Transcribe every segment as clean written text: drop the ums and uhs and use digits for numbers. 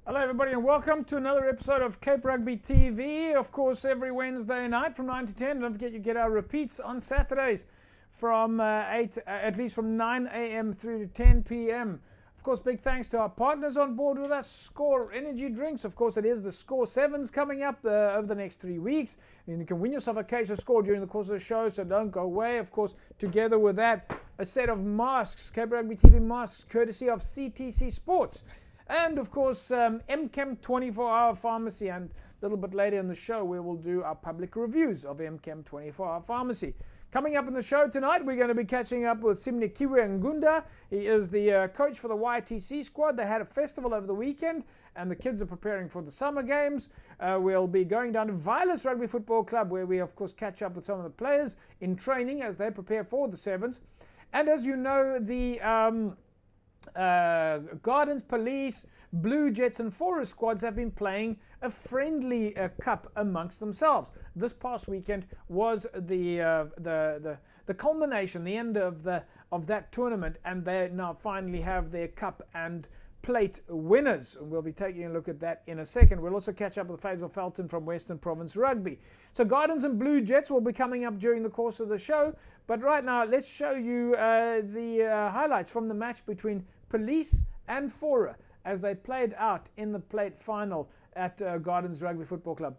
Hello everybody and welcome to another episode of Cape Rugby TV. Of course, every Wednesday night from 9 to 10. Don't forget you get our repeats on Saturdays from at least from 9 a.m. through to 10 p.m. Of course, big thanks to our partners on board with us, Score Energy Drinks. Of course, it is the Score 7s coming up over the next 3 weeks. And you can win yourself a case of Score during the course of the show, so don't go away. Of course, together with that, a set of masks, Cape Rugby TV masks, courtesy of CTC Sports. And of course, MChem 24-hour pharmacy, and a little bit later in the show we will do our public reviews of MChem 24-hour pharmacy. Coming up in the show tonight, we're going to be catching up with Simnikiwe Ngunda. He is the coach for the YTC squad. They had a festival over the weekend and the kids are preparing for the summer games. We'll be going down to Violet's Rugby Football Club, where we of course catch up with some of the players in training as they prepare for the sevens. And as you know, the Gardens, Police, Blue Jets and Forest squads have been playing a friendly cup amongst themselves. This past weekend was the culmination, the end of that tournament, and they now finally have their cup and plate winners. We'll be taking a look at that in a second. We'll also catch up with Faisal Felton from Western Province Rugby. So Gardens and Blue Jets will be coming up during the course of the show, but right now let's show you the highlights from the match between Police and Fora as they played out in the plate final at Gardens Rugby Football Club.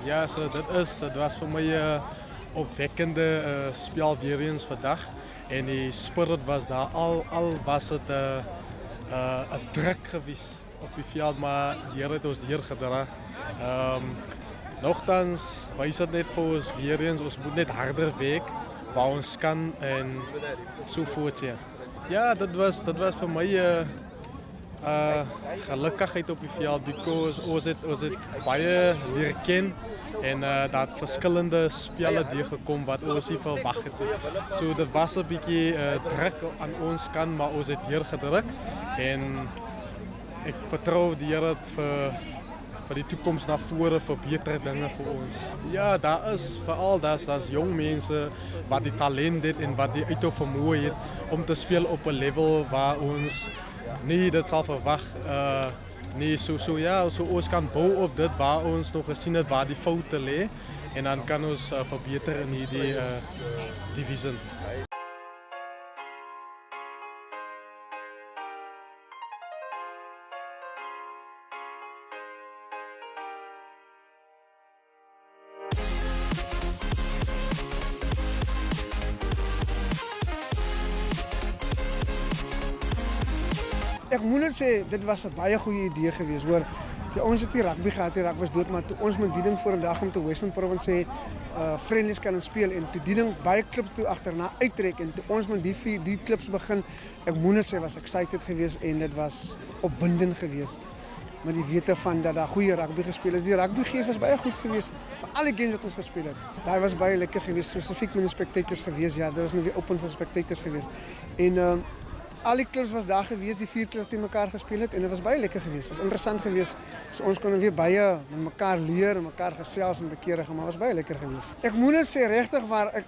Ja, so dat was voor mij een opwekkende spel weer eens vandaag. En die spirit was daar, al was het een druk geweest op het veld, maar die heeft ons hier gedragen. Nochtans, wij het net voor ons weer eens, ons moet net harder werken, waar ons kan en zovoort. Ja, dat was voor mij gelukkigheid op het veld, because ons het baie leren kennen. En dat verschillende spelen die gekomen wat ons niet verwacht het. So dat was een beetje druk aan ons kant, maar ons het hier gedrukt. En ik vertrouw die Heer voor die toekomst naar voren, voor betere dingen voor ons. Ja, daar is vooral dat jong mensen wat die talent heeft en wat die uit te vermoeien heeft om te spelen op een level waar ons niet dat zal verwachten. Nee, zo ons kan bouwen op dit waar ons nog gezien het waar die fouten liggen en dan kan ons verbeteren in die divisie. Ek moet net sê dit was 'n baie goeie idee geweest, hoor. Ja, ons het die rugby gehad, die rugby was dood, maar toe ons met die ding voor 'n dag om te Western Province sê friendlies kan speel en toe die ding baie klubs toe agterna uittrek en toe ons met die klubs begin, ek moet net sê was excited geweest en dit was opwindend geweest. Maar die wete van dat daar goeie rugby gespeel is. Die rugbygees was baie goed geweest vir al die games wat ons gespeel het. Daai was baie lekker geweest, spesifiek met die spectators geweest. Ja, dit was nou weer open vir spectators geweest. En al die clubs was daar geweest, die 4 clubs teen mekaar gespeel het en dit was baie lekker geweest. Het was interessant geweest. So ons kon weer baie met mekaar leer en mekaar gesels en bekerig, maar was baie lekker geweest. Ek moet net sê regtig waar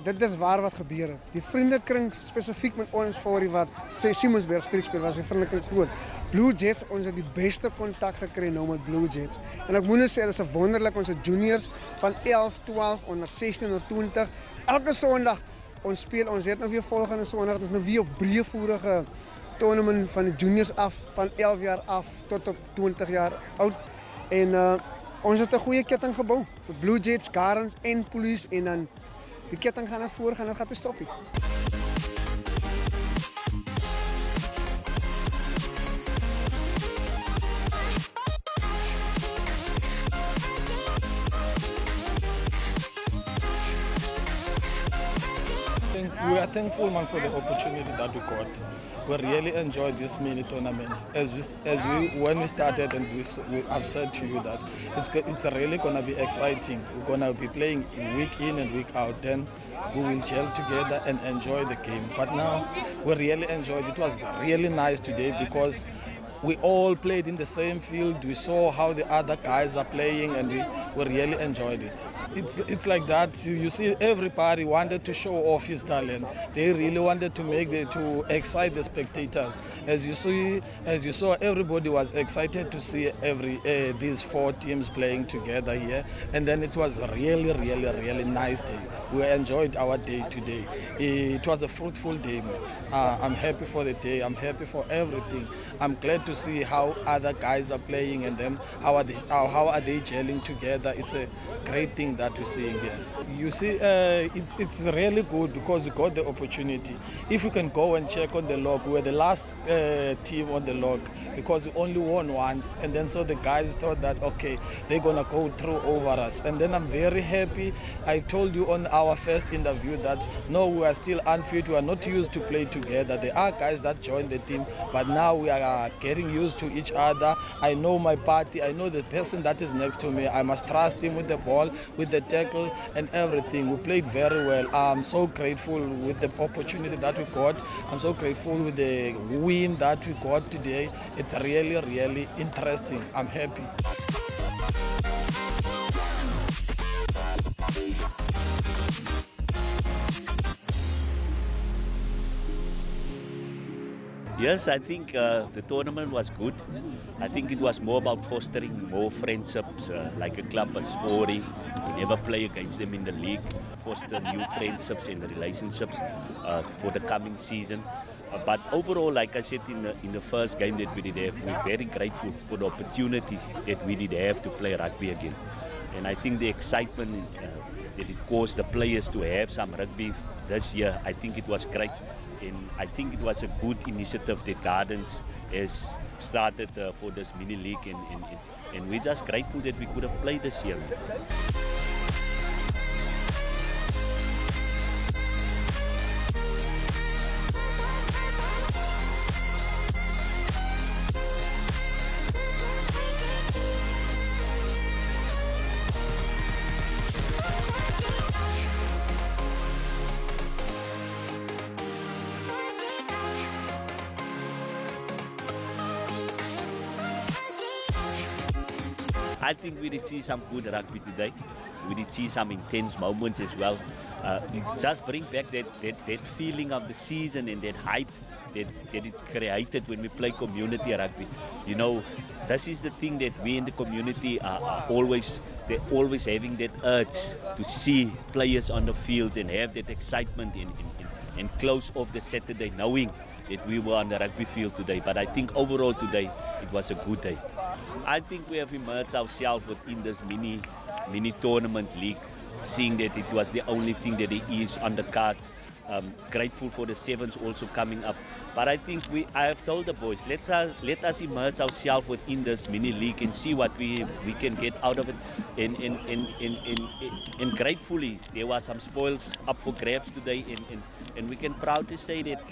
dit is waar wat gebeur het. Die vriendekring spesifiek met ons voor wat sê Simonsberg streek speel was die vriendekring groot. Blue Jets, ons het die beste kontak gekry nou met Blue Jets. En ek moet net sê dit is wonderlik, ons juniors van 11, 12, onder 16 of 20 elke Sondag ons speel, ons het nou weer volgende Sondag, dit is nou weer op breëvoerige tournament van die juniors af, van 11 jaar af tot op 20 jaar oud. En ons het 'n goeie ketting gebou, met Blue Jets, Garens en Police en dan die ketting gaan voor gaan, dit gaan te stop nie. We are thankful, man, for the opportunity that we got. We really enjoyed this mini tournament. When we started, and I've said to you that it's really gonna be exciting. We're gonna be playing week in and week out. Then we will gel together and enjoy the game. But now we really enjoyed it. It was really nice today because we all played in the same field. We saw how the other guys are playing and we really enjoyed it. It's like that. You see, everybody wanted to show off his talent. They really wanted to excite the spectators. As you saw, everybody was excited to see these 4 teams playing together here. And then it was a really nice day. We enjoyed our day today. It was a fruitful day, man. I'm happy for the day. I'm happy for everything. I'm glad to see how other guys are playing and then how are they gelling together. It's a great thing that we're seeing here. You see, it's really good because we got the opportunity. If you can go and check on the log, we're the last team on the log because we only won once, and then so the guys thought that okay, they're gonna go through over us, and then I'm very happy. I told you on our first interview that no, we are still unfit. We are not used to play together. There are guys that joined the team, but now we are getting used to each other. I know my party. I know the person that is next to me. I must trust him with the ball, with the tackle, and everything. We played very well. I'm so grateful with the opportunity that we got. I'm so grateful with the win that we got today. It's really interesting. I'm happy. Yes, I think the tournament was good. I think it was more about fostering more friendships, like a club as Spori. We never play against them in the league. Foster new friendships and relationships for the coming season. But overall, like I said in the first game that we did have, we're very grateful for the opportunity that we did have to play rugby again. And I think the excitement that it caused the players to have some rugby this year, I think it was great. And I think it was a good initiative that Gardens has started for this mini league, and we're just grateful that we could have played this year. I think we did see some good rugby today. We did see some intense moments as well. Just bring back that feeling of the season and that hype that it created when we play community rugby. You know, this is the thing that we in the community are always having that urge to see players on the field and have that excitement and close off the Saturday knowing that we were on the rugby field today. But I think overall today it was a good day. I think we have immersed ourselves within this mini tournament league, seeing that it was the only thing that it is on the cards. Grateful for the sevens also coming up. But I think I have told the boys, let us immerse ourselves within this mini league and see what we can get out of it. And gratefully, there were some spoils up for grabs today, and we can proudly say that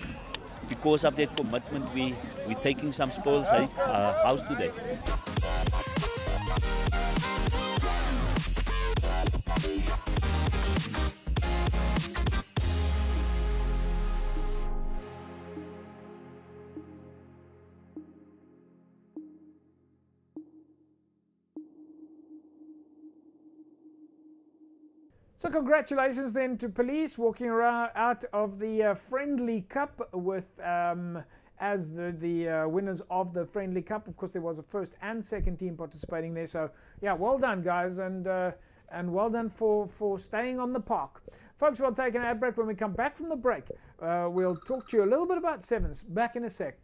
because of that commitment, we're taking some spoils house today. So congratulations then to Police walking around out of the Friendly Cup with as the winners of the Friendly Cup. Of course, there was a first and second team participating there. So yeah, well done, guys, and well done for staying on the park. Folks, we'll take an ad break. When we come back from the break, we'll talk to you a little bit about sevens. Back in a sec.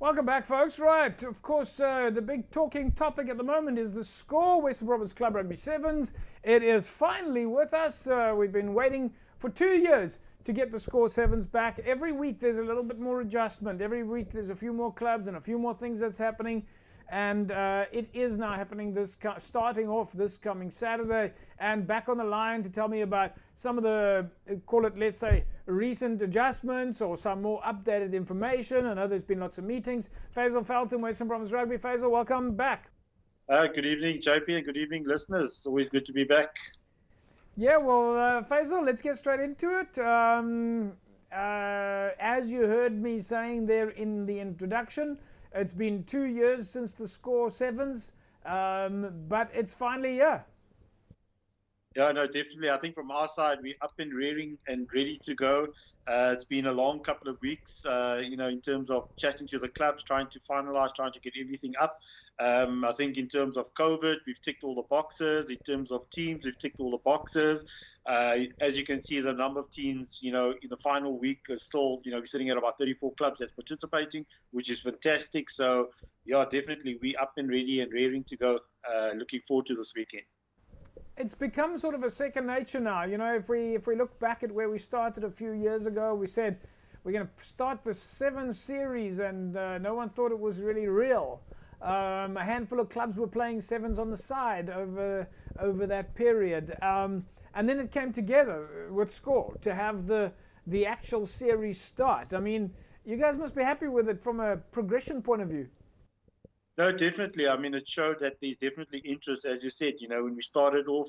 Welcome back, folks. Right, of course, the big talking topic at the moment is the score. Western Province Club Rugby Sevens. It is finally with us. We've been waiting for 2 years to get the score sevens back. Every week there's a little bit more adjustment. Every week there's a few more clubs and a few more things that's happening. And it is now happening starting off this coming Saturday. And back on the line to tell me about some of the, call it, let's say, recent adjustments or some more updated information. I know there's been lots of meetings. Faisal Felton, Western Province Rugby. Faisal, welcome back. Good evening, JP, and good evening, listeners. It's always good to be back. Yeah, well, Faisal, let's get straight into it. As you heard me saying there in the introduction, it's been 2 years since the score sevens, but it's finally here. Yeah, no, definitely. I think from our side, we're up and rearing and ready to go. It's been a long couple of weeks, in terms of chatting to the clubs, trying to finalize, trying to get everything up. I think in terms of COVID, we've ticked all the boxes. In terms of teams, we've ticked all the boxes. As you can see, the number of teams, in the final week is still, we're sitting at about 34 clubs that's participating, which is fantastic. So, yeah, definitely we're up and ready and rearing to go. Looking forward to this weekend. It's become sort of a second nature now. If we look back at where we started a few years ago, we said we're going to start the 7 series, and no one thought it was really real. A handful of clubs were playing sevens on the side over that period, and then it came together with score to have the actual series start. I mean, you guys must be happy with it from a progression point of view. No, definitely. I mean, it showed that there's definitely interest, as you said. When we started off,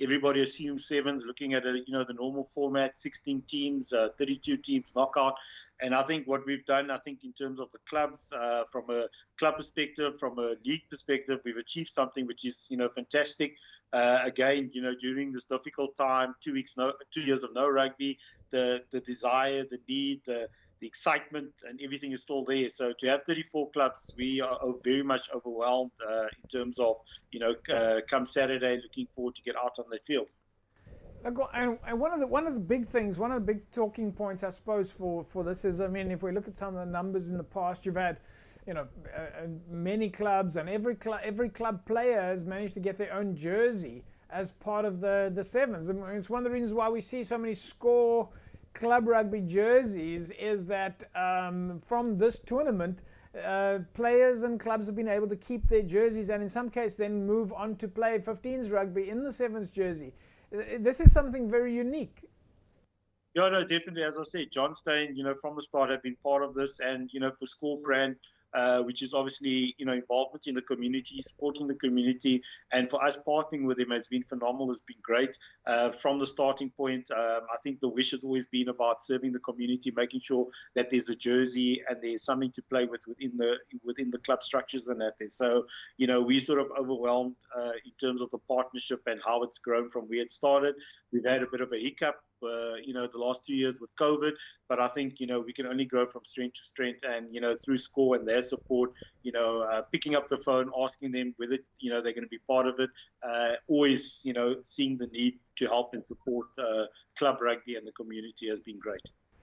everybody assumed sevens, looking at the normal format, 16 teams, 32 teams knockout. And I think what we've done, in terms of the clubs, from a club perspective, from a league perspective, we've achieved something which is, fantastic. Again, during this difficult time, 2 years of no rugby, the desire, the need, the excitement and everything is still there. So to have 34 clubs, we are very much overwhelmed in terms of, come Saturday, looking forward to get out on the field. And one of the big things, one of the big talking points, I suppose, for this is, if we look at some of the numbers in the past, you've had, many clubs, and every club player has managed to get their own jersey as part of the sevens. And it's one of the reasons why we see so many score club rugby jerseys is that from this tournament, players and clubs have been able to keep their jerseys and in some cases then move on to play 15s rugby in the sevens jersey. This is something very unique. Yeah, no, definitely. As I said, John Steyn, from the start have been part of this, and, for Score Brand, which is obviously, involvement in the community, supporting the community. And for us partnering with him has been phenomenal, has been great. From the starting point, I think the wish has always been about serving the community, making sure that there's a jersey and there's something to play with within the club structures and that. So, we sort of overwhelmed in terms of the partnership and how it's grown from where it started. We've had a bit of a hiccup, the last 2 years with COVID, but I think, we can only grow from strength to strength, and, through Score and their support, picking up the phone, asking them whether, they're going to be part of it, always, seeing the need to help and support club rugby and the community has been great.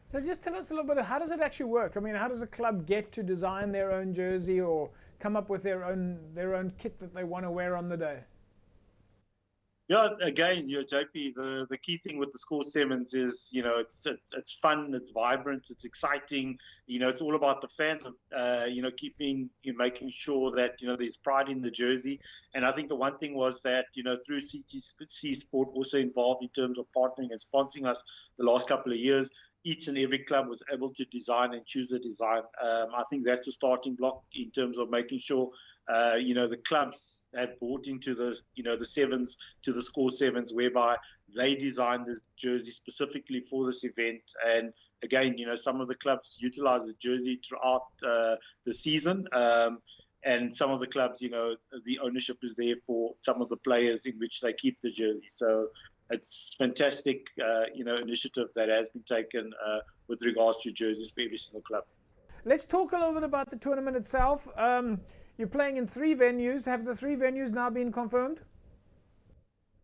So just tell us a little bit of how does it actually work? How does a club get to design their own jersey or come up with their own kit that they want to wear on the day? Yeah, again, JP, the key thing with the Score Sevens is, it's fun, it's vibrant, it's exciting. It's all about the fans, making sure that, there's pride in the jersey. And I think the one thing was that, through CTC Sport also involved in terms of partnering and sponsoring us the last couple of years, each and every club was able to design and choose a design. I think that's the starting block in terms of making sure the clubs have bought into the sevens, to the Score Sevens, whereby they designed this jersey specifically for this event. And again, some of the clubs utilize the jersey throughout the season. And some of the clubs, the ownership is there for some of the players in which they keep the jersey. So it's fantastic, initiative that has been taken with regards to jerseys for every single club. Let's talk a little bit about the tournament itself. You're playing in 3 venues. Have the 3 venues now been confirmed?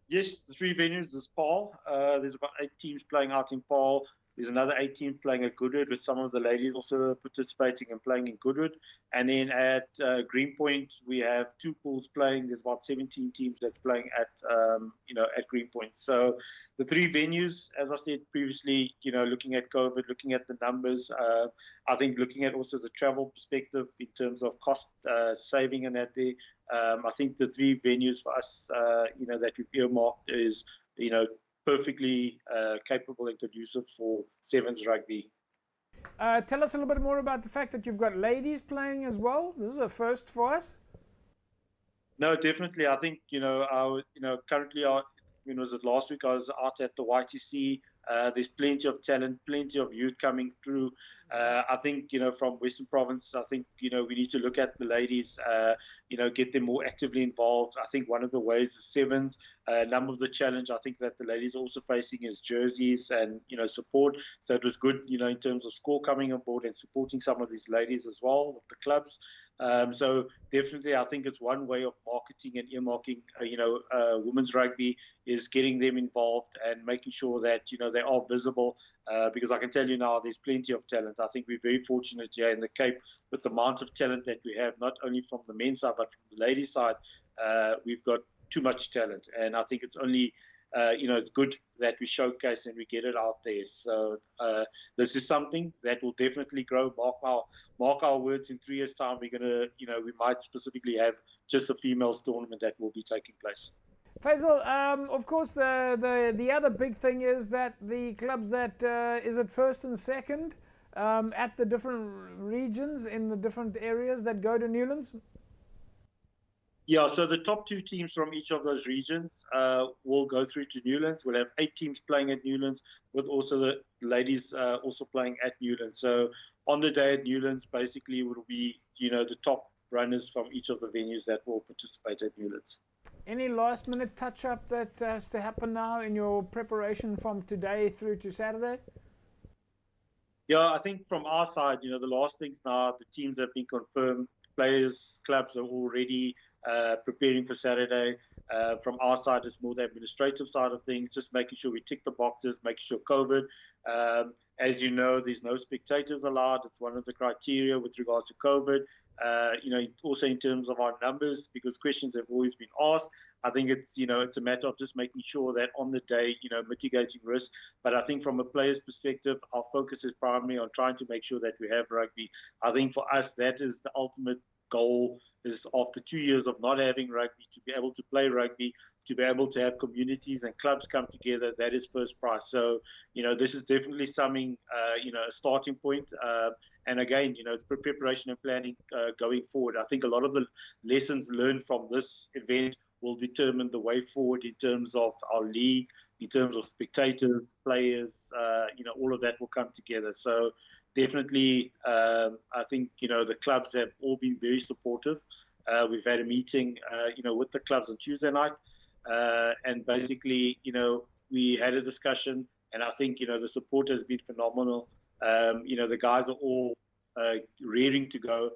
Yes, the 3 venues is Paarl. There's about 8 teams playing out in Paarl. There's another 8 teams playing at Goodwood, with some of the ladies also participating and playing in Goodwood. And then at Greenpoint, we have 2 pools playing. There's about 17 teams that's playing at Greenpoint. So the 3 venues, as I said previously, looking at COVID, looking at the numbers, I think looking at also the travel perspective in terms of cost saving and that there, I think the 3 venues for us, that we've earmarked is, perfectly capable and conducive for sevens rugby. Tell us a little bit more about the fact that you've got ladies playing as well. This is a first for us. No, definitely. I think currently, when was it last week? I was out at the YTC. There's plenty of talent, plenty of youth coming through. I think, from Western Province, I think, we need to look at the ladies, get them more actively involved. I think one of the ways is sevens. Number of the challenge I think that the ladies are also facing is jerseys and, support. So it was good, in terms of Score coming on board and supporting some of these ladies as well with the clubs. So definitely, I think it's one way of marketing and earmarking, women's rugby, is getting them involved and making sure that, they are visible, because I can tell you now there's plenty of talent. I think we're very fortunate here in the Cape with the amount of talent that we have, not only from the men's side, but from the ladies' side. We've got too much talent. And I think it's only, it's good that we showcase and we get it out there. So this is something that will definitely grow. Mark our words, in 3 years' time, we're going to, we might specifically have just a females tournament that will be taking place. Faisal, of course, the other big thing is that the clubs that is it first and second at the different regions in the different areas that go to Newlands? Yeah, so the top 2 teams from each of those regions will go through to Newlands. We'll have 8 teams playing at Newlands, with also the ladies also playing at Newlands. So on the day at Newlands, basically, will be, the top runners from each of the venues that will participate at Newlands. Any last-minute touch-up that has to happen now in your preparation from today through to Saturday? Yeah, I think from our side, the last things now, the teams have been confirmed. Players, clubs are already preparing for Saturday. From our side, it's more the administrative side of things, just making sure we tick the boxes, making sure COVID. As you know, there's no spectators allowed. It's one of the criteria with regards to COVID. Also in terms of our numbers, because questions have always been asked. I think it's, it's a matter of just making sure that on the day, mitigating risk. But I think from a player's perspective, our focus is primarily on trying to make sure that we have rugby. I think for us, that is the ultimate goal, is after 2 years of not having rugby, to be able to play rugby, to be able to have communities and clubs come together. That is first prize. So, this is definitely something, a starting point. And again, it's preparation and planning going forward. I think a lot of the lessons learned from this event will determine the way forward in terms of our league, in terms of spectators, players, all of that will come together. So definitely, I think, the clubs have all been very supportive. We've had a meeting, with the clubs on Tuesday night. And basically, we had a discussion, and I think, the support has been phenomenal. The guys are all raring to go.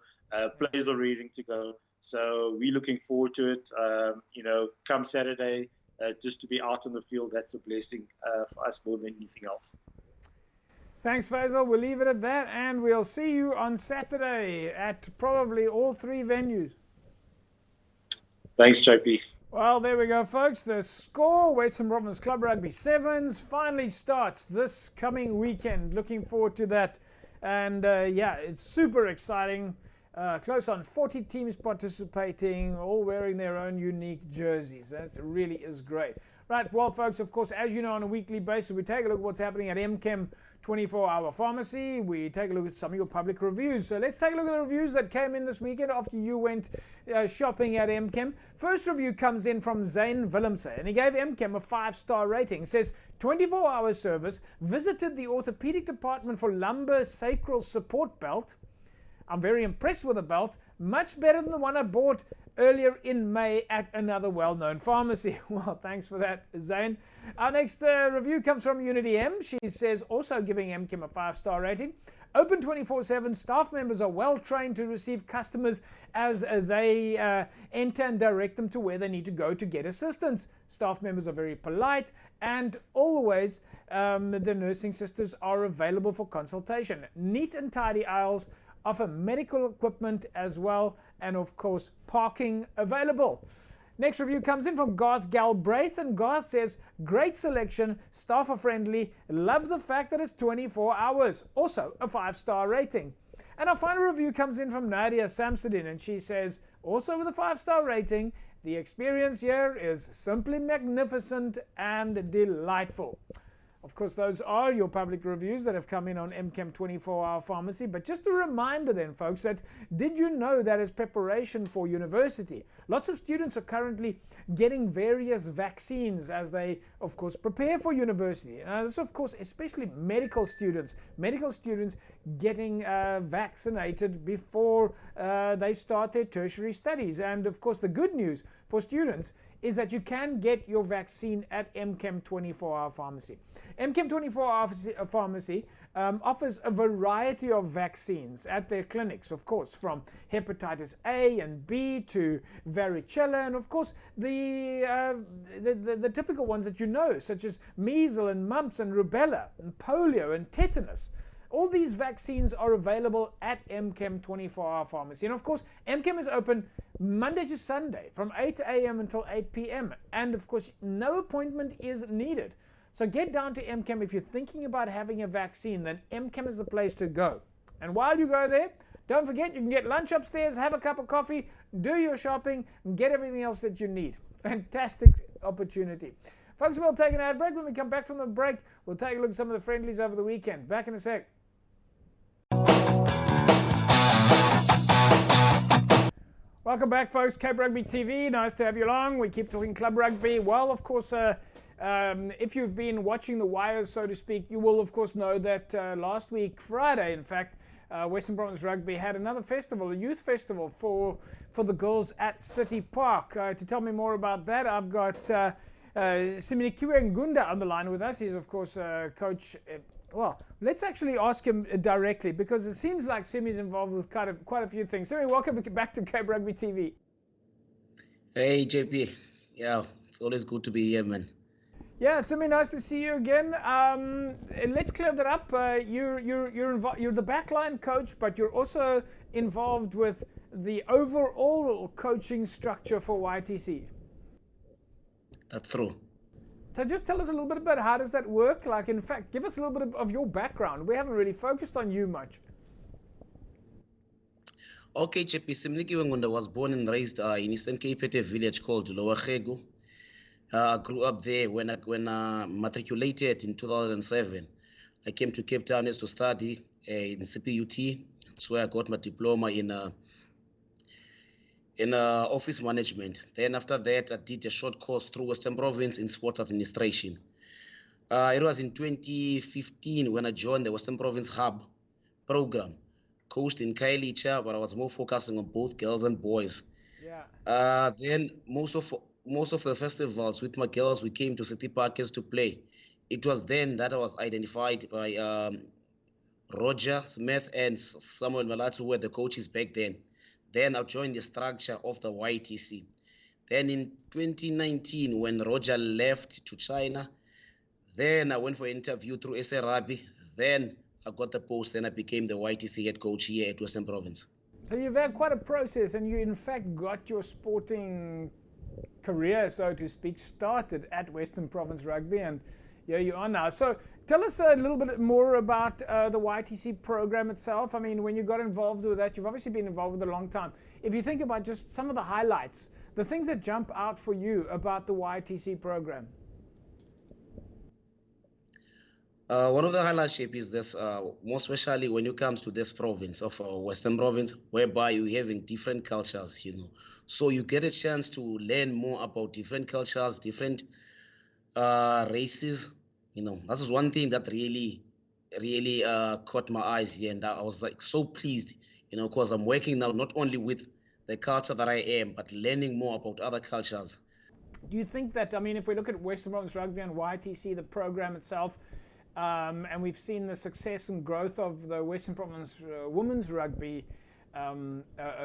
Players are raring to go. So we're looking forward to it. Come Saturday, just to be out on the field, that's a blessing for us more than anything else. Thanks, Faisal. We'll leave it at that, and we'll see you on Saturday at probably all 3 venues. Thanks, JP. Well, there we go, folks. The score, Western Province Club Rugby Sevens, finally starts this coming weekend. Looking forward to that. And yeah, it's super exciting. Close on 40 teams participating, all wearing their own unique jerseys. That really is great. Right, well, folks, of course, as you know, on a weekly basis, we take a look at what's happening at MChem 24-hour pharmacy. We take a look at some of your public reviews. So let's take a look at the reviews that came in this weekend after you went shopping at MChem. First review comes in from Zane Willemse, and he gave MChem a 5-star rating. It says, 24-hour service, visited the orthopedic department for lumbar sacral support belt. I'm very impressed with the belt, much better than the one I bought earlier in May at another well-known pharmacy. Well, thanks for that, Zane. Our next review comes from Unity M. She says, also giving MChem a 5-star rating. Open 24/7, staff members are well trained to receive customers as they enter and direct them to where they need to go to get assistance. Staff members are very polite, and always the nursing sisters are available for consultation. Neat and tidy aisles, offer medical equipment as well, and of course parking available. Next review comes in from Garth Galbraith, and Garth says, great selection, staff are friendly, love the fact that it's 24 hours, also a 5-star rating. And our final review comes in from Nadia Samsudin, and she says, also with a 5-star rating, the experience here is simply magnificent and delightful. Of course, those are your public reviews that have come in on MChem 24-hour pharmacy. But just a reminder then, folks, that did you know that as preparation for university, lots of students are currently getting various vaccines as they, of course, prepare for university. This, of course, especially medical students getting vaccinated before they start their tertiary studies. And, of course, the good news for students is that you can get your vaccine at MChem 24-hour pharmacy. MChem 24-hour pharmacy offers a variety of vaccines at their clinics, of course, from hepatitis A and B to varicella, and of course the typical ones that you know, such as measles and mumps and rubella and polio and tetanus. All these vaccines are available at MChem 24-hour pharmacy. And of course, MChem is open Monday to Sunday from 8 a.m. until 8 p.m. And of course, no appointment is needed. So get down to MChem if you're thinking about having a vaccine, then MChem is the place to go. And while you go there, don't forget you can get lunch upstairs, have a cup of coffee, do your shopping, and get everything else that you need. Fantastic opportunity. Folks, we'll take an ad break. When we come back from the break, we'll take a look at some of the friendlies over the weekend. Back in a sec. Welcome back, folks. Cape Rugby TV. Nice to have you along. We keep talking club rugby. Well, of course, if you've been watching the wires, so to speak, you will, of course, know that last week, Friday, in fact, Western Province Rugby had another festival, a youth festival for the girls at City Park. To tell me more about that, I've got Siminikiwe Ngunda on the line with us. He's, of course, coach. Well, let's actually ask him directly, because it seems like Simi's involved with quite a few things. Simi, welcome back to Cape Rugby TV. Hey, JP. Yeah, it's always good to be here, man. Yeah, Simi, nice to see you again. Let's clear that up. You're the backline coach, but you're also involved with the overall coaching structure for YTC. That's true. So just tell us a little bit about how does that work? Like, in fact, give us a little bit of your background. We haven't really focused on you much. Okay, JP. Siminikiwe Ngunda was born and raised in Eastern Cape at a village called Lower Khegu. I grew up there. When I matriculated in 2007, I came to Cape Town to study in CPUT. That's where I got my diploma in office management. Then after that, I did a short course through Western Province in sports administration. It was in 2015 when I joined the Western Province Hub program, coached in Kailicha, but I was more focusing on both girls and boys. Yeah. Then most of the festivals with my girls, we came to City Parkers to play. It was then that I was identified by Roger Smith and Samuel Malatu, who were the coaches back then. Then I joined the structure of the YTC. Then in 2019, when Roger left to China, then I went for an interview through SA Rugby. Then I got the post, then I became the YTC head coach here at Western Province. So you've had quite a process, and you in fact got your sporting career, so to speak, started at Western Province Rugby, and here you are now. So tell us a little bit more about the YTC program itself. I mean, when you got involved with that, you've obviously been involved with it a long time. If you think about just some of the highlights, the things that jump out for you about the YTC program. One of the highlights, Shape, is this, more especially when it comes to this province of Western Province, whereby you're having different cultures, you know. So you get a chance to learn more about different cultures, different races, you know. That is one thing that really caught my eyes here, and I was like so pleased, you know, because I'm working now not only with the culture that I am, but learning more about other cultures. Do you think that, I mean, if we look at Western Province Rugby and YTC, the program itself, and we've seen the success and growth of the Western Province women's rugby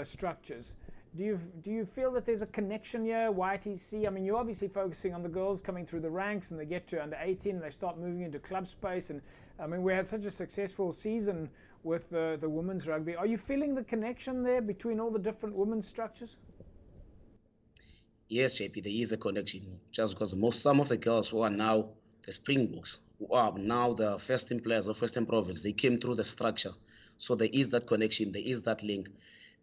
structures, do you feel that there's a connection here, YTC? I mean, you're obviously focusing on the girls coming through the ranks and they get to under 18 and they start moving into club space. And I mean, we had such a successful season with the women's rugby. Are you feeling the connection there between all the different women's structures? Yes, JP, there is a connection. Just because some of the girls who are now the Springboks, who are now the first team players of Western Province, they came through the structure. So there is that connection, there is that link.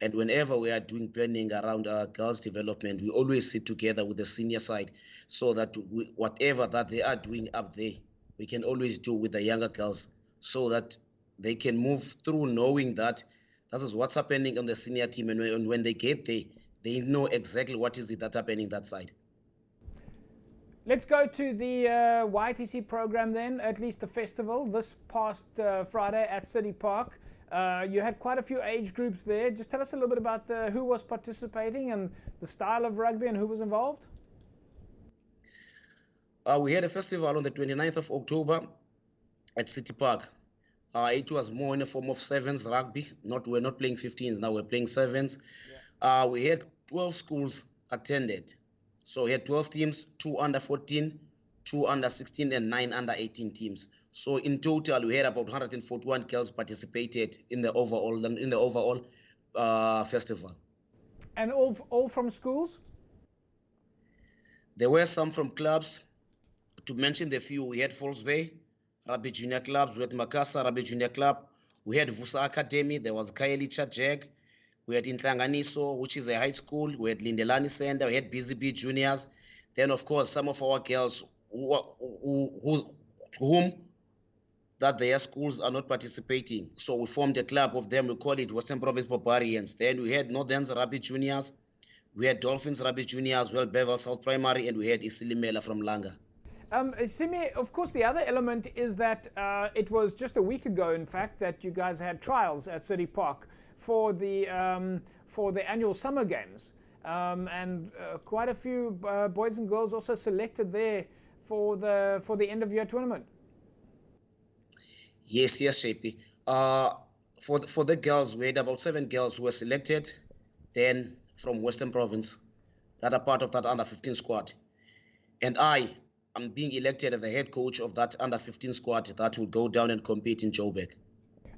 And whenever we are doing planning around girls' development, we always sit together with the senior side so that whatever that they are doing up there, we can always do with the younger girls so that they can move through knowing that this is what's happening on the senior team. And when they get there, they know exactly what is it that's happening that side. Let's go to the YTC program then, at least the festival, this past Friday at City Park. You had quite a few age groups there. Just tell us a little bit about who was participating and the style of rugby and who was involved. We had a festival on the 29th of October at City Park. It was more in the form of sevens rugby. We're not playing 15s now, we're playing sevens. Yeah. We had 12 schools attended. So we had 12 teams, 2 under 14, 2 under 16, and 9 under 18 teams. So in total, we had about 141 girls participated in the overall festival. And all from schools? There were some from clubs. To mention the few, we had Falls Bay Rugby Junior Clubs, we had Makassar Rugby Junior Club, we had Vusa Academy, there was Kaelicha Jag, we had Intlanganiso, which is a high school, we had Lindelani Center, we had BZB Juniors. Then, of course, some of our girls whom that their schools are not participating. So we formed a club of them, we call it Western Province Barbarians. Then we had Northern's Rugby Juniors, we had Dolphins Rugby Juniors, well, Bevel South Primary, and we had Isilimela from Langa. Simi, of course, the other element is that it was just a week ago, in fact, that you guys had trials at City Park for the annual summer games, and quite a few boys and girls also selected there for the end of year tournament. Yes, JP. For the girls, we had about 7 girls who were selected, then from Western Province, that are part of that under 15 squad, and I'm being elected as the head coach of that under 15 squad that will go down and compete in Joburg.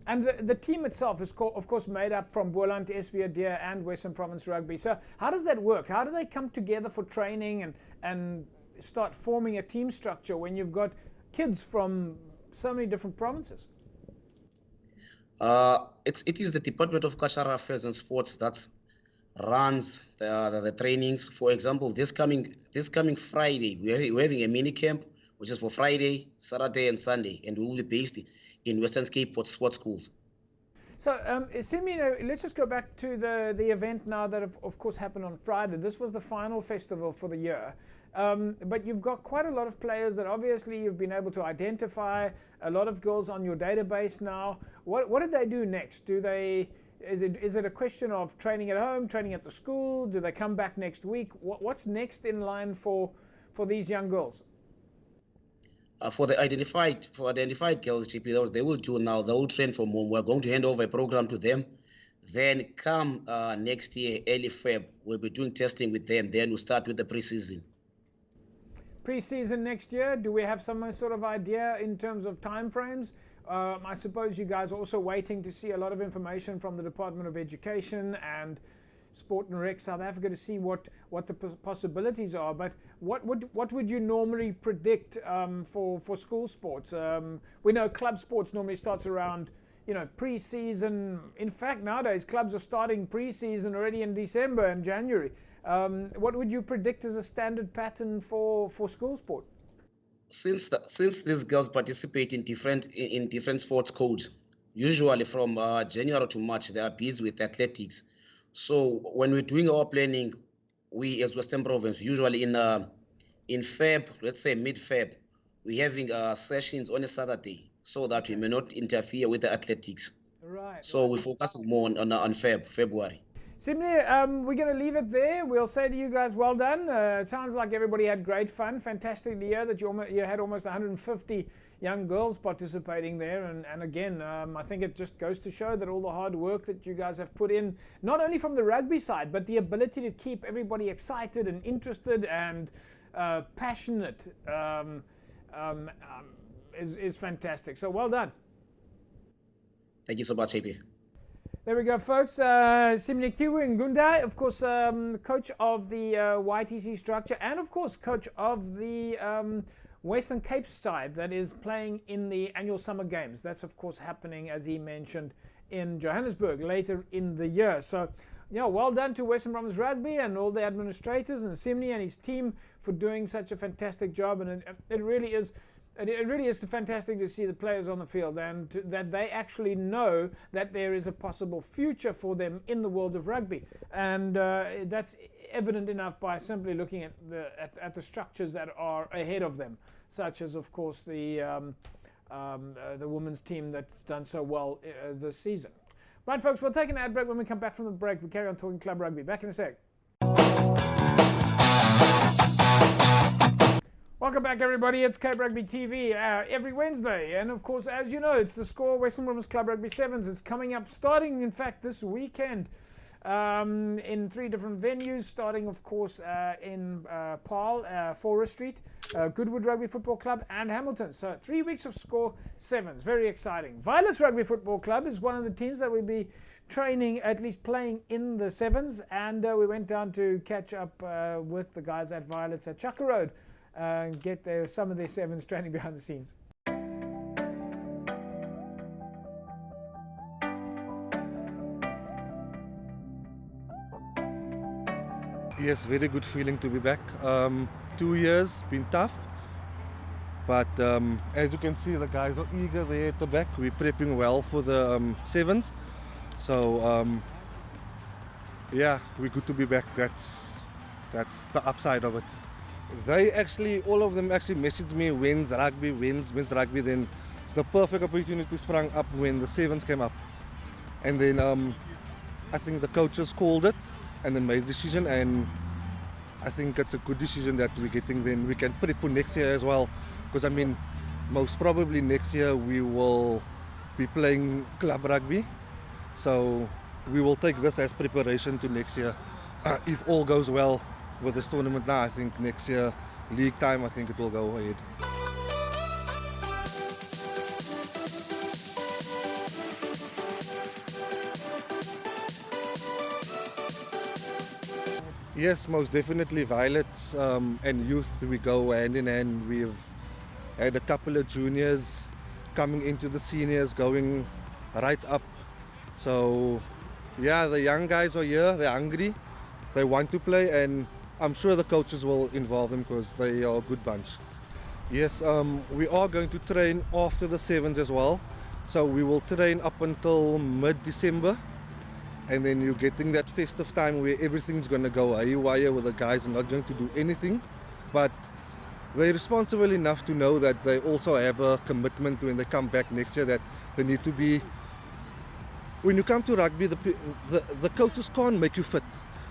And the team itself is, of course, made up from Boland, SV Deer, and Western Province Rugby. So how does that work? How do they come together for training and start forming a team structure when you've got kids from so many different provinces? It is the Department of Cultural Affairs and Sports that runs the trainings. For example, this coming Friday, we're having a mini camp, which is for Friday, Saturday, and Sunday, and we will be based in Western Cape Sports Schools. So, Simi, let's just go back to the event now that, of course, happened on Friday. This was the final festival for the year. But you've got quite a lot of players that obviously you've been able to identify, a lot of girls on your database now. What did they do next? Is it a question of training at home, training at the school? Do they come back next week? What's next in line for these young girls? For the identified girls, GP, they will do now. They will train from home. We're going to hand over a program to them. Then come next year, early Feb, we'll be doing testing with them. Then we'll start with the preseason. Preseason next year, do we have some sort of idea in terms of timeframes? I suppose you guys are also waiting to see a lot of information from the Department of Education and Sport and Rec South Africa to see what the possibilities are. But what would you normally predict for school sports? We know club sports normally starts around, pre-season. In fact, nowadays clubs are starting pre-season already in December and January. What would you predict as a standard pattern for school sport? Since these girls participate in different sports codes, usually from January to March, they are busy with athletics. So when we're doing our planning, we as Western Province, usually in Feb, let's say mid-Feb, we're having sessions on a Saturday so that we may not interfere with the athletics. Right. So we're focusing more on February. Simile, we're going to leave it there. We'll say to you guys, well done. It sounds like everybody had great fun. Fantastic to hear that you had almost 150 young girls participating there. And again, I think it just goes to show that all the hard work that you guys have put in, not only from the rugby side, but the ability to keep everybody excited and interested and passionate is fantastic. So well done. Thank you so much, AP. There we go, folks. Simile Ngundai, of course, coach of the YTC structure, and of course, coach of the Western Cape side that is playing in the annual summer games. That's, of course, happening, as he mentioned, in Johannesburg later in the year. So, well done to Western Province Rugby and all the administrators and Simile and his team for doing such a fantastic job. And it really is. It really is fantastic to see the players on the field and that they actually know that there is a possible future for them in the world of rugby, and that's evident enough by simply looking at the structures that are ahead of them, such as, of course, the women's team that's done so well this season. Right, folks, we'll take an ad break. When we come back from the break, we carry on talking club rugby. Back in a sec. Welcome back, everybody. It's Cape Rugby TV every Wednesday. And, of course, as you know, it's the Score Western Province Club Rugby Sevens. It's coming up starting, in fact, this weekend in 3 different venues, starting, of course, in Paarl, Forest Street, Goodwood Rugby Football Club, and Hamilton. So 3 weeks of Score Sevens. Very exciting. Violets Rugby Football Club is one of the teams that will be training, at least playing in the Sevens. And we went down to catch up with the guys at Violets at Chaka Road. Get some of their Sevens training behind the scenes. Yes, very good feeling to be back. 2 years, been tough. But as you can see, the guys are eager there at the back. We're prepping well for the Sevens. So yeah, we're good to be back. That's the upside of it. They actually, all of them actually messaged me wins rugby, then the perfect opportunity sprang up when the Sevens came up. And then I think the coaches called it and then made a decision, and I think it's a good decision that we're getting. Then we can prep for next year as well, because I mean, most probably next year we will be playing club rugby. So we will take this as preparation to next year. If all goes well with this tournament now, I think next year, league time, I think it will go ahead. Yes, most definitely. Violets and youth, we go hand in hand. We've had a couple of juniors coming into the seniors, going right up. So yeah, the young guys are here, they're hungry, they want to play, and I'm sure the coaches will involve them because they are a good bunch. Yes, we are going to train after the Sevens as well. So we will train up until mid-December. And then you're getting that festive time where everything's going to go haywire, where the guys are not going to do anything. But they're responsible enough to know that they also have a commitment when they come back next year, that they need to be... When you come to rugby, the coaches can't make you fit.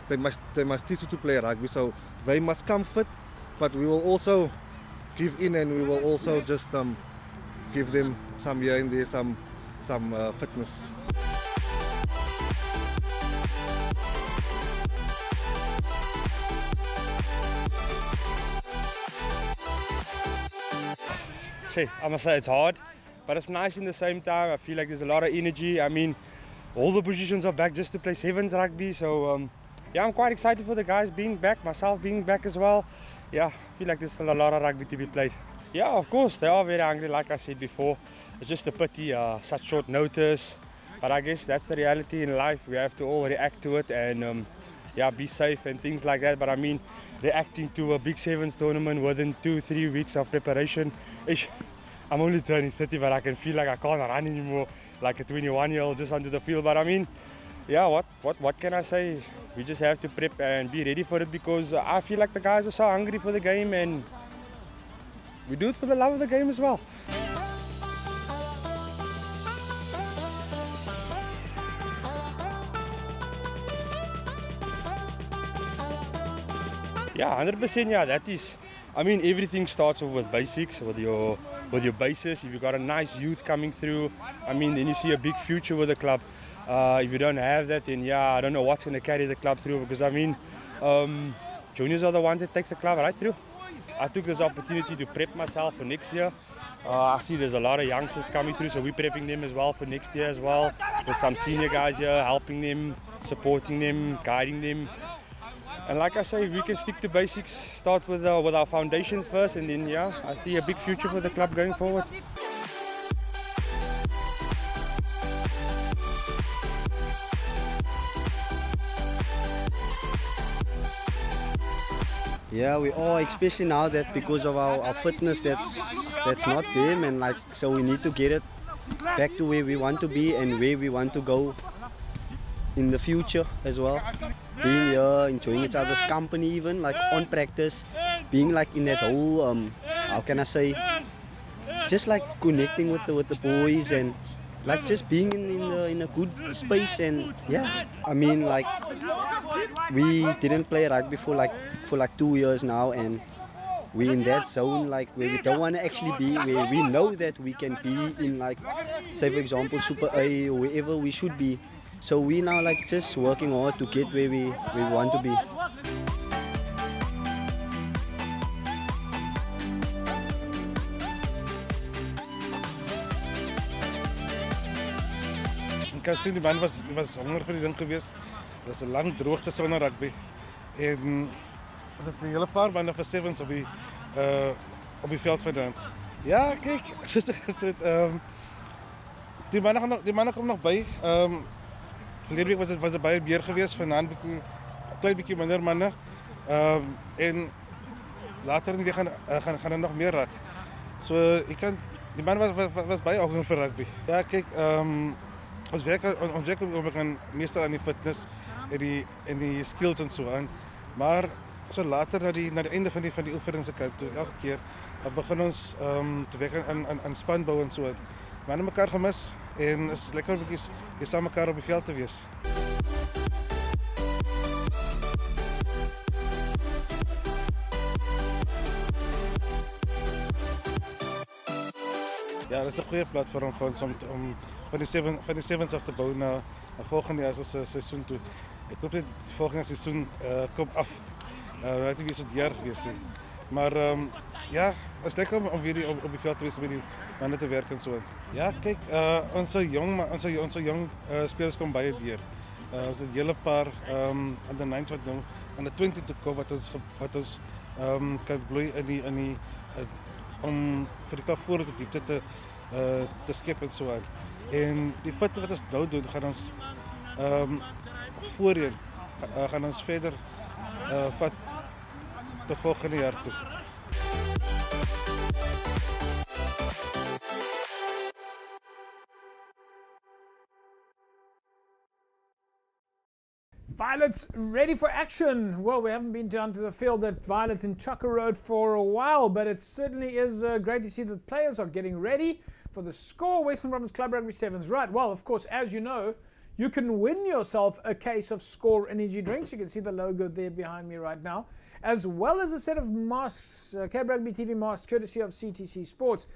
They must teach you to play rugby, so they must come fit, but we will also give in, and we will also just give them some here and there, some fitness. I must say it's hard, but it's nice in the same time. I feel like there's a lot of energy. I mean, all the positions are back just to play Sevens rugby, so yeah, I'm quite excited for the guys being back, myself being back as well. Yeah, I feel like there's still a lot of rugby to be played. Yeah, of course, they are very hungry, like I said before. It's just a pity, such short notice. But I guess that's the reality in life. We have to all react to it and yeah, be safe and things like that. But I mean, reacting to a Big Sevens tournament within 2-3 weeks of preparation, I'm only turning 30, but I can feel like I can't run anymore like a 21-year-old just onto the field. But I mean, yeah, what can I say? We just have to prep and be ready for it, because I feel like the guys are so hungry for the game, and we do it for the love of the game as well. Yeah, 100%. Yeah, that is. I mean, everything starts off with basics, with your basis. If you've got a nice youth coming through, I mean, then you see a big future with the club. If you don't have that, then yeah, I don't know what's going to carry the club through. Because I mean, juniors are the ones that takes the club right through. I took this opportunity to prep myself for next year. I see there's a lot of youngsters coming through, so we're prepping them as well for next year as well. With some senior guys here, helping them, supporting them, guiding them. And like I say, if we can stick to basics, start with our foundations first, and then yeah, I see a big future for the club going forward. Yeah, we all, especially now that because of our fitness that's not there, and like, so we need to get it back to where we want to be and where we want to go in the future as well. Being here, enjoying each other's company, even like on practice, being like in that whole how can I say, just like connecting with the boys, and like just being in a good space. And yeah, I mean, like, we didn't play rugby for like 2 years now, and we're in that zone like where we don't want to actually be, where we know that we can be in, like, say for example Super A or wherever we should be. So we now like just working hard to get where we want to be. Ik kan zien, die man was honger voor die ding geweest. Dat is een lang droogte zonder rugby. En dat een hele paar mannen van Sevens op die veld vandaan. Ja, kijk, die mannen komen nog bij. Verleden week was er baie meer geweest, vanavond een klein beetje minder mannen. En later in de week gaan er nog meer raak. So, die man was baie honger voor rugby. Ja, kijk, ons werk meestal aan die fitness en die skills en zo aan. Maar so later naar het einde van die oefeningen kant toe, elke keer begin ons te werken aan spanbouw en zo. We hebben elkaar gemis en het is lekker om samen elkaar op het veld te wees. Ja, dat is een goede platform voor ons om van die Sevens af te bouwen naar volgend jaar seizoen toe. Ik hoop dat het volgende seizoen komt af. Het is weer zo'n jaar geweest. Maar ja, het is lekker om weer op het veld te wezen met die mannen te werken en zo. Ja, kijk, onze jong spelers komen baie deur. Ons het hele paar aan de 9 wat nou aan de 20 te komen wat ons kan bloeien om vir die klub voor de diepte te skep en so aan. En die fitte wat ons nou doen, gaan ons voorheen gaan ons verder vat tot volgende jaar toe. Violets ready for action. Well, we haven't been down to the field at Violets in Chucker Road for a while, but it certainly is great to see that players are getting ready for the Score Western Province Club Rugby Sevens. Right, well, of course, as you know, you can win yourself a case of Score energy drinks. You can see the logo there behind me right now, as well as a set of masks, Cape Rugby TV masks, courtesy of CTC Sports.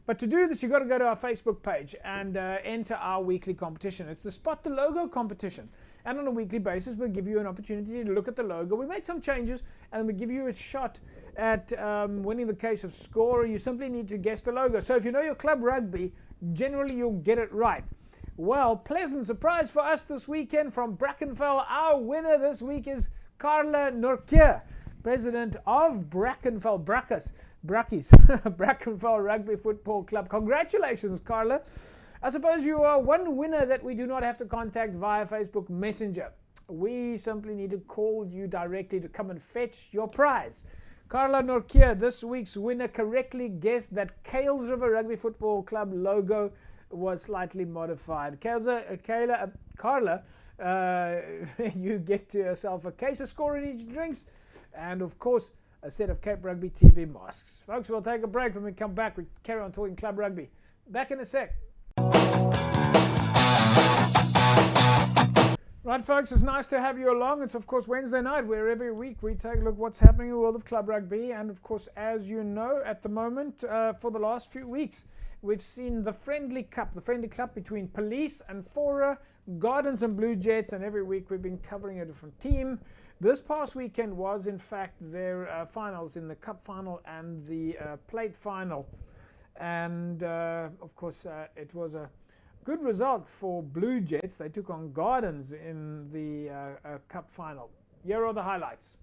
But to do this, you've got to go to our Facebook page and enter our weekly competition. It's the Spot the Logo competition. And on a weekly basis, we'll give you an opportunity to look at the logo. We make some changes, and we give you a shot at winning the case of Score. You simply need to guess the logo. So if you know your club rugby, generally you'll get it right. Well, pleasant surprise for us this weekend from Brackenfell. Our winner this week is Carla Norkier, president of Brackenfell Brackies, Brackenfell Rugby Football Club. Congratulations, Carla. I suppose you are one winner that we do not have to contact via Facebook Messenger. We simply need to call you directly to come and fetch your prize. Carla Norkier, this week's winner, correctly guessed that Kales River Rugby Football Club logo was slightly modified. Carla, you get to yourself a case of Score Energy drinks and, of course, a set of Cape Rugby TV masks. Folks, we'll take a break. When we come back, we carry on talking club rugby. Back in a sec. Right, folks, it's nice to have you along. It's, of course, Wednesday night, where every week we take a look at what's happening in the world of club rugby. And, of course, as you know, at the moment, for the last few weeks, we've seen the friendly cup between Police and Fora, Gardens and Blue Jets, and every week we've been covering a different team. This past weekend was, in fact, their finals in the cup final and the plate final. And, of course, it was a good result for Blue Jets. They took on Gardens in the cup final. Here are the highlights.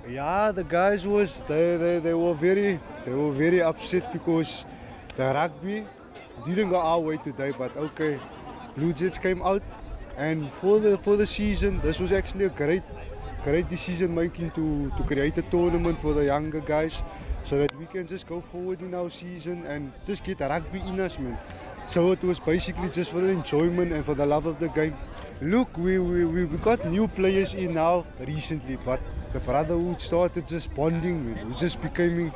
Yeah, the guys they were very upset because the rugby didn't go our way today. But okay, Blue Jets came out, and for the season, this was actually a great decision making to create a tournament for the younger guys, so that we can just go forward in our season and just get rugby in us, man. So it was basically just for the enjoyment and for the love of the game. Look, we got new players in now recently, but the brotherhood started just bonding, man. We just becoming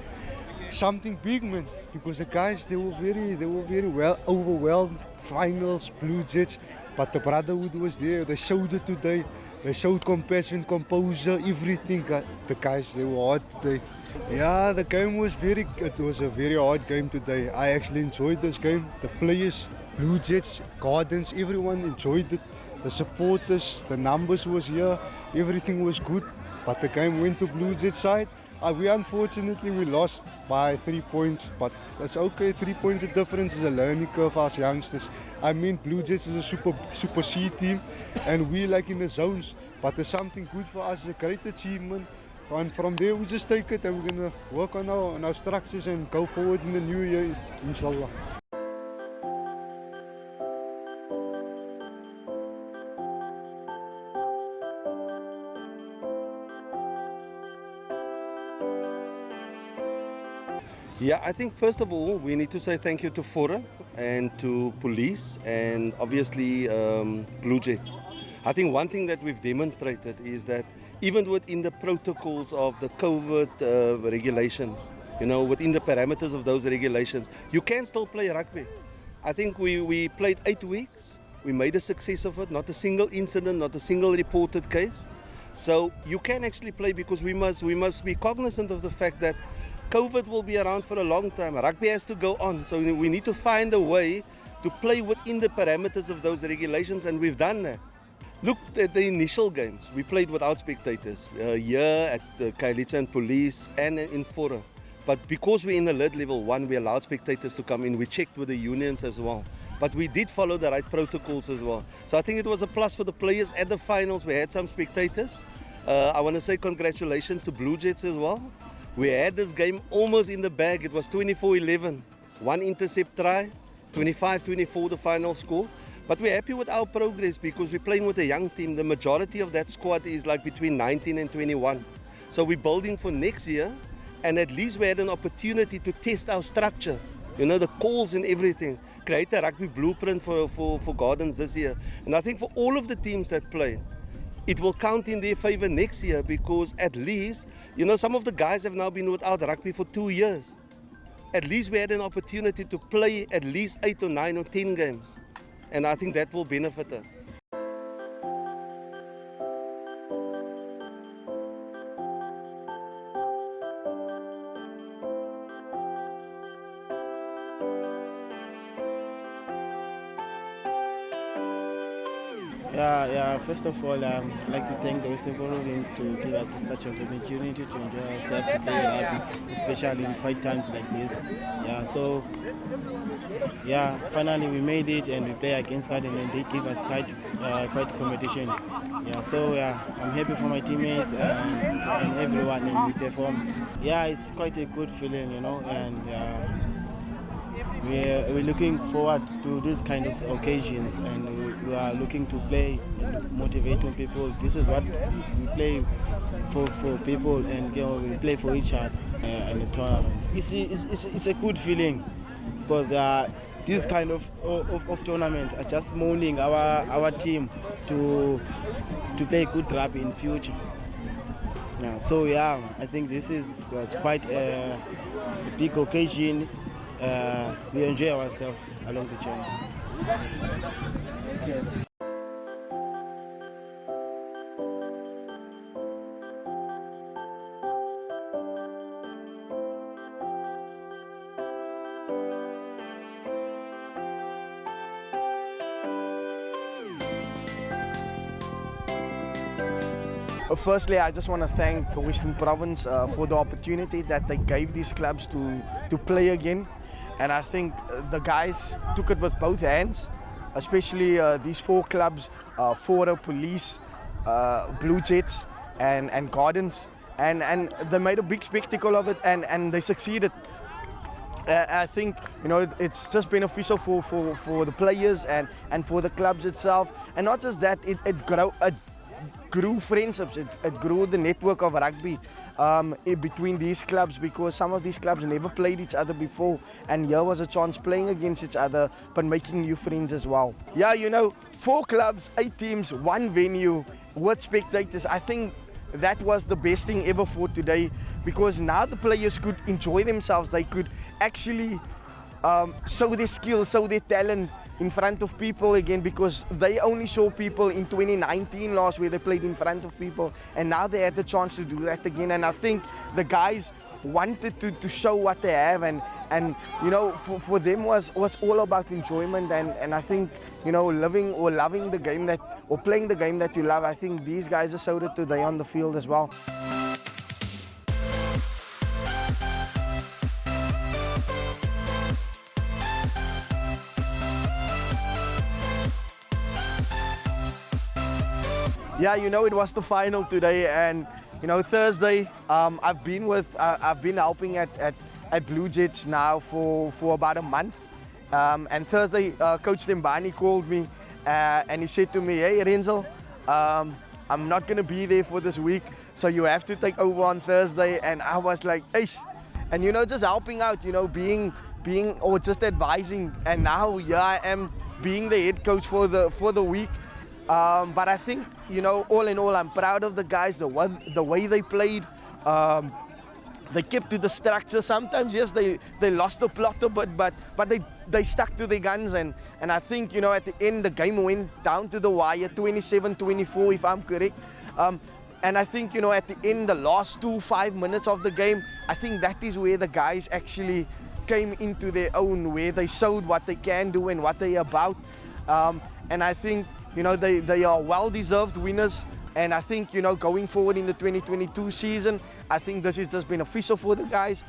something big, man. Because the guys they were very well overwhelmed. Finals, Blue Jets, but the brotherhood was there. They showed it today. They showed compassion, composure, everything. The guys they were hard today. Yeah, the game was it was a very hard game today. I actually enjoyed this game. The players, Blue Jets, Gardens, everyone enjoyed it. The supporters, the numbers was here. Everything was good. But the game went to Blue Jets side. Unfortunately we lost by 3 points, but that's okay. 3 points of difference is a learning curve for us youngsters. I mean, Blue Jets is a super C team, and we like in the zones. But there's something good for us, a great achievement. And from there we just take it, and we're gonna work on our structures and go forward in the new year, inshallah. Yeah, I think first of all, we need to say thank you to Fora and to police and obviously Blue Jets. I think one thing that we've demonstrated is that even within the protocols of the COVID regulations, within the parameters of those regulations, you can still play rugby. I think we played 8 weeks. We made a success of it, not a single incident, not a single reported case. So you can actually play because we must be cognizant of the fact that COVID will be around for a long time. Rugby has to go on. So we need to find a way to play within the parameters of those regulations, and we've done that. Look at the initial games. We played without spectators here at Kailicha and Police and in Fora. But because we're in the lead level 1, we allowed spectators to come in. We checked with the unions as well. But we did follow the right protocols as well. So I think it was a plus for the players at the finals. We had some spectators. I want to say congratulations to Blue Jets as well. We had this game almost in the bag. It was 24-11. 1 intercept try, 25-24 the final score. But we're happy with our progress because we're playing with a young team. The majority of that squad is like between 19 and 21. So we're building for next year. And at least we had an opportunity to test our structure. The calls and everything. Create a rugby blueprint for Gardens this year. And I think for all of the teams that play, it will count in their favor next year because at least, some of the guys have now been without rugby for 2 years. At least we had an opportunity to play at least 8 or 9 or 10 games. And I think that will benefit us. Yeah. First of all, I'd like to thank the Western Province to give us such an opportunity to enjoy ourselves, to play rugby, especially in quiet times like this. Finally we made it and we play against Garden and they give us quite competition. I'm happy for my teammates and everyone, and we perform. It's quite a good feeling, and we're looking forward to these kind of occasions, and we are looking to play, motivating people. This is what we play for people, and we play for each other in the tournament. It's a good feeling because this kind of tournament are just molding our team to play good rugby in future. I think this is quite a big occasion. We enjoy ourselves along the journey. Firstly, I just want to thank Western Province for the opportunity that they gave these clubs to play again. And I think the guys took it with both hands, especially these 4 clubs, Fora, Police, Blue Jets and Gardens. And they made a big spectacle of it and they succeeded. I think, it's just beneficial for the players and for the clubs itself. And not just that, it grew friendships, it grew the network of rugby between these clubs, because some of these clubs never played each other before, and here was a chance playing against each other but making new friends as well. 4 clubs, 8 teams, 1 venue with spectators. I think that was the best thing ever for today, because now the players could enjoy themselves. They could actually show their skills, show their talent in front of people again, because they only saw people in 2019 last, where they played in front of people, and now they had the chance to do that again. And I think the guys wanted to show what they have, and for them was all about enjoyment, and I think living or loving the game or playing the game that you love. I think these guys have showed it today on the field as well. It was the final today, and Thursday. I've been helping at Blue Jets now for about a month, and Thursday Coach Tembani called me and he said to me, "Hey Renzel, I'm not gonna be there for this week, so you have to take over on Thursday." And I was like, "Eish." and just helping out, being or just advising. And now here I am being the head coach for the week. But I think, all in all, I'm proud of the guys, the way they played. They kept to the structure. Sometimes, yes, they lost the plot a bit, but they stuck to their guns. And I think, at the end, the game went down to the wire, 27-24, if I'm correct. And I think, at the end, the last 5 minutes of the game, I think that is where the guys actually came into their own, where they showed what they can do and what they're about. And I think, they are well-deserved winners. And I think, going forward in the 2022 season, I think this is just beneficial for the guys,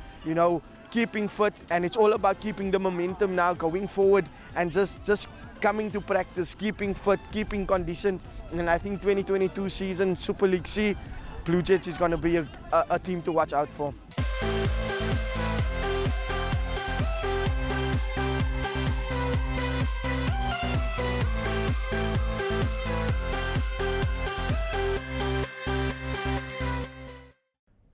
keeping fit. And it's all about keeping the momentum now going forward and just coming to practice, keeping fit, keeping condition. And I think 2022 season, Super League C, Blue Jets is going to be a team to watch out for.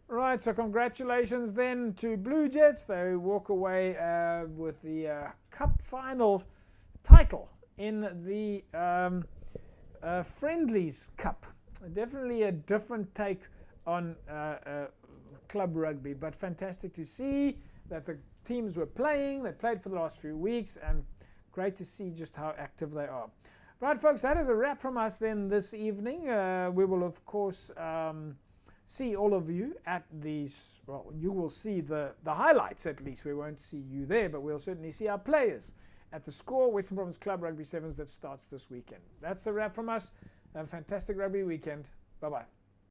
Right, so congratulations then to Blue Jets. They walk away with the Cup final title in the Friendlies Cup. Definitely a different take on club rugby, but fantastic to see that the teams were playing. They played for the last few weeks, and great to see just how active they are. Right, folks, that is a wrap from us then this evening. We will, of course, see all of you at these, well, you will see the highlights at least. We won't see you there, but we'll certainly see our players at the Score Western Province Club Rugby Sevens that starts this weekend. That's a wrap from us. Have a fantastic rugby weekend. Bye-bye.